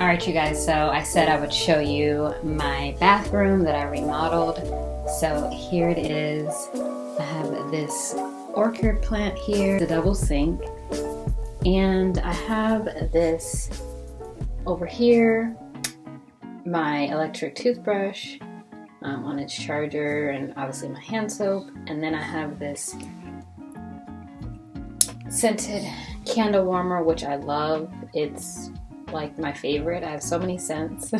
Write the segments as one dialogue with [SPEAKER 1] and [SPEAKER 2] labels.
[SPEAKER 1] Alright you guys, so I said I would show you my bathroom that I remodeled. So here it is. I have this orchid plant here, the double sink, and I have this over here, my electric toothbrush on its charger, and obviously my hand soap, and then I have this scented candle warmer, which I love. It's like my favorite. I have so many scents.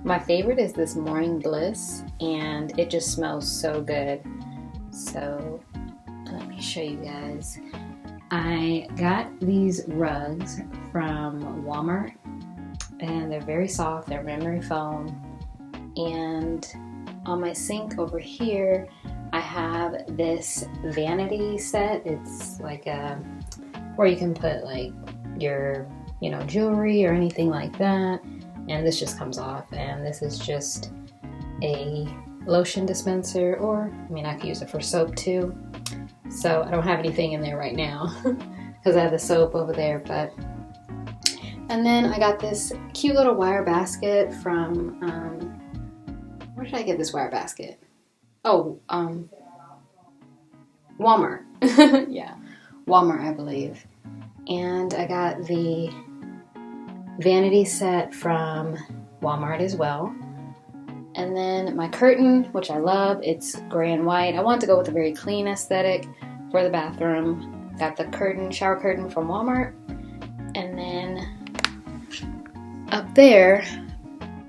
[SPEAKER 1] My favorite is this Morning Bliss, and it just smells so good. So let me show you guys. I got these rugs from Walmart, and they're very soft. They're memory foam. And on my sink over here, I have this vanity set. It's like a, where you can put like your, jewelry or anything like that. And this just comes off, and this is just a lotion dispenser, or I could use it for soap too. So I don't have anything in there right now because I have the soap over there, and then I got this cute little wire basket from, where did I get this wire basket? Oh, Walmart. Yeah, Walmart, I believe. And I got the vanity set from Walmart as well. And then my curtain, which I love, it's gray and white. I want to go with a very clean aesthetic for the bathroom. Got the curtain, shower curtain from Walmart. And then up there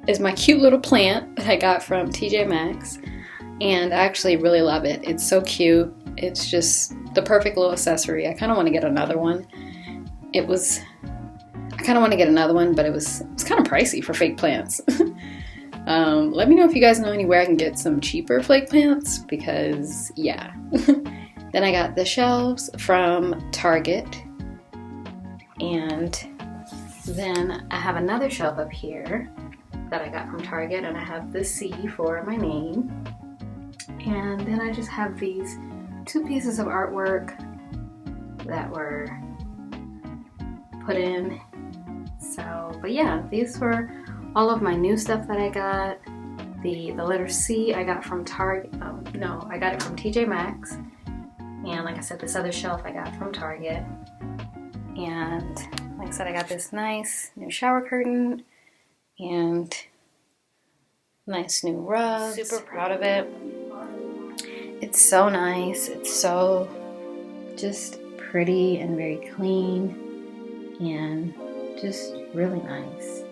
[SPEAKER 1] is my cute little plant that I got from TJ Maxx. And I actually really love it. It's so cute. It's just the perfect little accessory. I kind of want to get another one. I kind of want to get another one, but it's kind of pricey for fake plants. Let me know if you guys know anywhere I can get some cheaper fake plants, because yeah. Then I got the shelves from Target, and then I have another shelf up here that I got from Target, and I have the C for my name. And then I just have these two pieces of artwork that were put in. So, but yeah, these were all of my new stuff that I got. The letter C I got from Target. No, I got it from TJ Maxx. And like I said, this other shelf I got from Target. And like I said, I got this nice new shower curtain and nice new rug. Super proud of it. It's so nice. It's so just pretty and very clean and just really nice.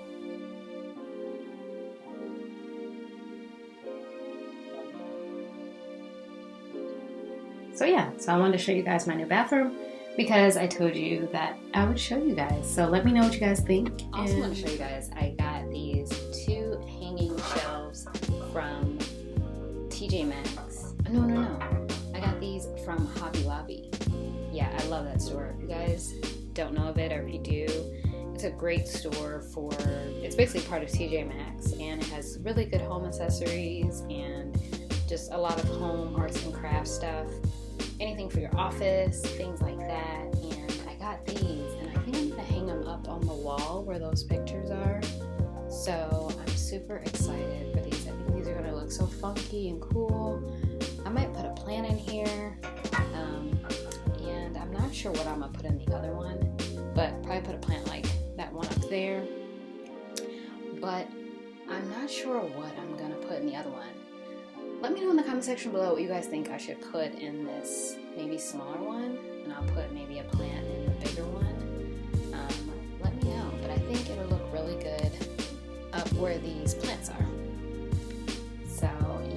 [SPEAKER 1] So yeah, so I wanted to show you guys my new bathroom because I told you that I would show you guys. So let me know what you guys think. I also want to show you guys, I got these two hanging shelves from TJ Maxx. No. I got these from Hobby Lobby. Yeah, I love that store. If you guys don't know of it, or if you do, it's a great store it's basically part of TJ Maxx, and it has really good home accessories and just a lot of home arts and crafts stuff. Anything for your office, things like that. And I got these, and I think I'm gonna hang them up on the wall where those pictures are. So I'm super excited for these. I think these are gonna look so funky and cool. I might put a plant in here, and I'm not sure what I'm gonna put in the other one, but probably put a plant like that one up there. But I'm not sure what I'm gonna put in the other one. Let me know in the comment section below what you guys think I should put in this maybe smaller one, and I'll put maybe a plant in the bigger one. Let me know, but I think it'll look really good up where these plants are. So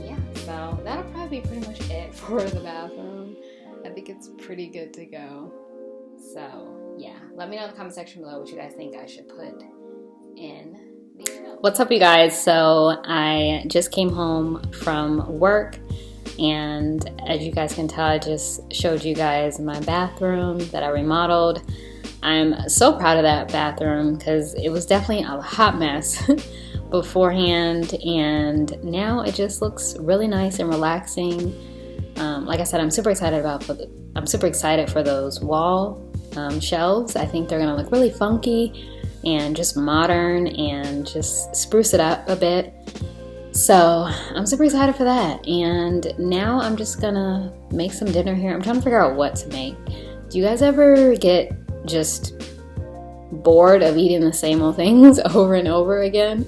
[SPEAKER 1] yeah, so that'll probably be pretty much it for the bathroom. I think it's pretty good to go. So yeah, let me know in the comment section below what you guys think I should put in. What's up, you guys? So I just came home from work, and as you guys can tell, I just showed you guys my bathroom that I remodeled. I'm so proud of that bathroom because it was definitely a hot mess beforehand, and now it just looks really nice and relaxing. Like I said, I'm super excited for those wall shelves. I think they're gonna look really funky. and just modern and just spruce it up a bit. So I'm super excited for that. And now I'm just gonna make some dinner here. I'm trying to figure out what to make. Do you guys ever get just bored of eating the same old things over and over again?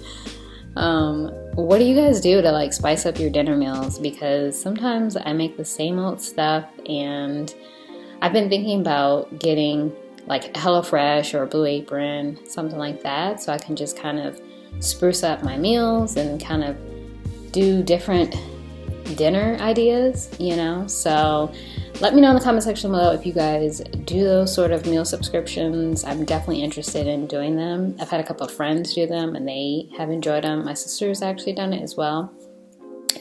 [SPEAKER 1] What do you guys do to like spice up your dinner meals? Because sometimes I make the same old stuff, and I've been thinking about getting like HelloFresh or Blue Apron, something like that, so I can just kind of spruce up my meals and kind of do different dinner ideas, you know? So let me know in the comment section below if you guys do those sort of meal subscriptions. I'm definitely interested in doing them. I've had a couple of friends do them and they have enjoyed them. My sister's actually done it as well,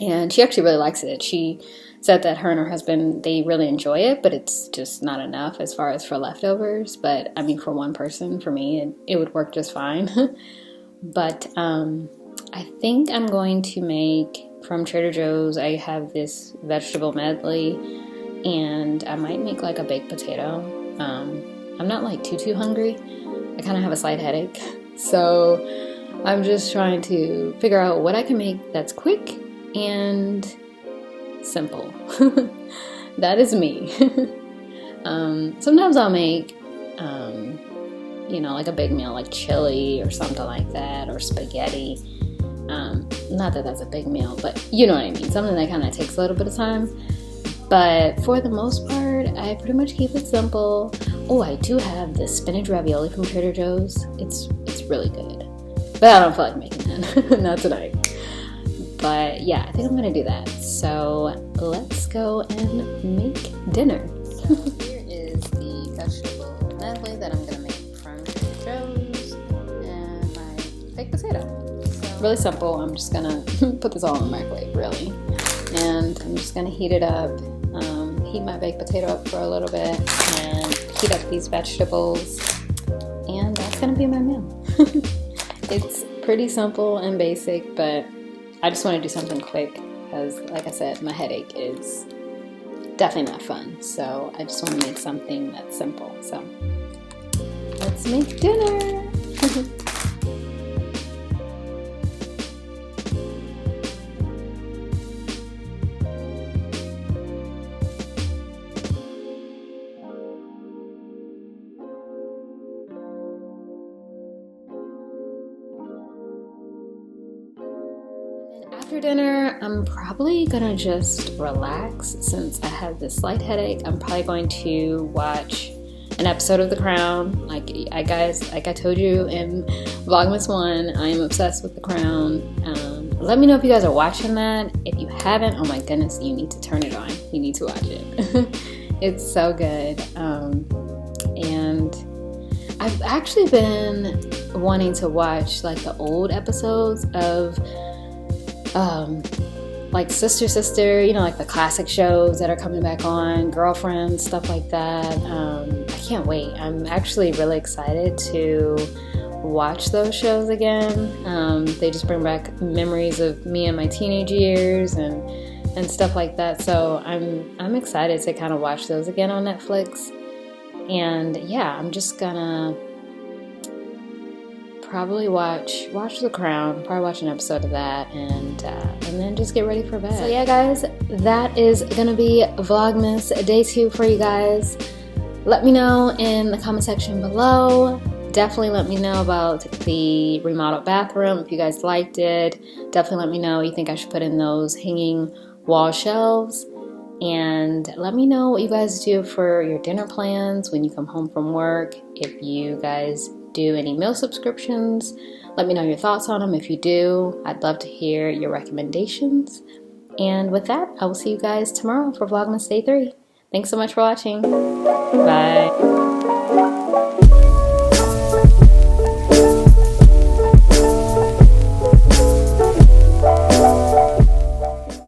[SPEAKER 1] and she actually really likes it. She said that her and her husband, they really enjoy it, but it's just not enough as far as for leftovers. But I mean, for one person, for me, it would work just fine. But I think I'm going to make, from Trader Joe's, I have this vegetable medley, and I might make like a baked potato. I'm not like too hungry. I kind of have a slight headache. So I'm just trying to figure out what I can make that's quick and simple. That is me. Sometimes I'll make, you know, like a big meal, like chili or something like that, or spaghetti. Not that that's a big meal, but you know what I mean. Something that kind of takes a little bit of time. But for the most part, I pretty much keep it simple. Oh, I do have this spinach ravioli from Trader Joe's. It's really good. But I don't feel like making that. Not tonight. But yeah, I think I'm gonna do that. So let's go and make dinner. Here is the vegetable medley that I'm gonna make from Trader Joe's, and my baked potato. So really simple. I'm just gonna put this all in the microwave, really. And I'm just gonna heat it up, heat my baked potato up for a little bit, and heat up these vegetables, and that's gonna be my meal. It's pretty simple and basic, but I just want to do something quick because, like I said, my headache is definitely not fun. So I just want to make something that's simple. So let's make dinner. After dinner, I'm probably gonna just relax since I have this slight headache. I'm probably going to watch an episode of The Crown. Like I told you in Vlogmas 1, I am obsessed with The Crown. Let me know if you guys are watching that. If you haven't, oh my goodness, you need to turn it on. You need to watch it. It's so good. And I've actually been wanting to watch like the old episodes of like Sister, you know, like the classic shows that are coming back on, Girlfriends, stuff like that. I can't wait. I'm actually really excited to watch those shows again. They just bring back memories of me and my teenage years and stuff like that. So I'm excited to kind of watch those again on Netflix. And yeah, I'm just gonna probably watch The Crown, probably watch an episode of that, and then just get ready for bed. So yeah, guys, that is gonna be Vlogmas Day 2 for you guys. Let me know in the comment section below. Definitely let me know about the remodeled bathroom if you guys liked it. Definitely let me know you think I should put in those hanging wall shelves. And let me know what you guys do for your dinner plans when you come home from work. If you guys do any meal subscriptions, let me know your thoughts on them. If you do, I'd love to hear your recommendations. And with that, I will see you guys tomorrow for Vlogmas Day 3. Thanks so much for watching. Bye.